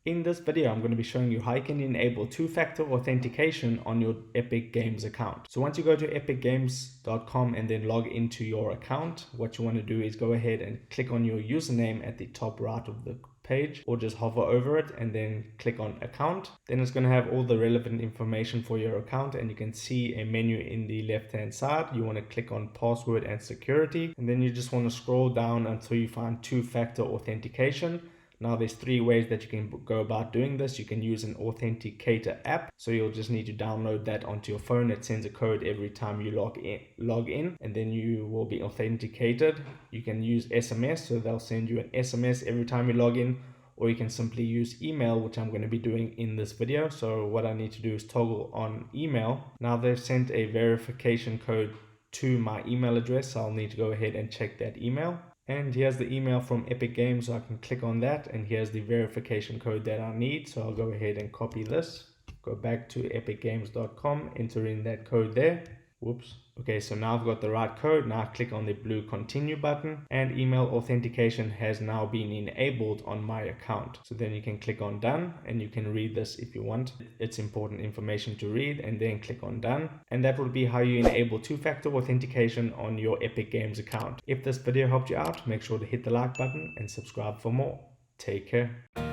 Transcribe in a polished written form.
In this video, I'm going to be showing you how you can enable two-factor authentication on your Epic Games account. So once you go to epicgames.com and then log into your account, what you want to do is go ahead and click on your username at the top right of the page, or just hover over it and then click on account. Then it's going to have all the relevant information for your account, and you can see a menu in the left hand side. You want to click on password and security, and then you just want to scroll down until you find two-factor authentication. Now there's three ways that you can go about doing this. You can use an authenticator app. So you'll just need to download that onto your phone. It sends a code every time you log in, and then you will be authenticated. You can use SMS, so they'll send you an SMS every time you log in, or you can simply use email, which I'm going to be doing in this video. So what I need to do is toggle on email. Now they've sent a verification code to my email address, so I'll need to go ahead and check that email. And here's the email from Epic Games, so I can click on that, and here's the verification code that I need. So I'll go ahead and copy this, go back to epicgames.com, enter in that code there. Whoops. Okay, so now I've got the right code. Now I click on the blue continue button, and email authentication has now been enabled on my account. So then you can click on done, and you can read this if you want. It's important information to read, and then click on done. And that will be how you enable two-factor authentication on your Epic Games account. If this video helped you out, make sure to hit the like button and subscribe for more. Take care.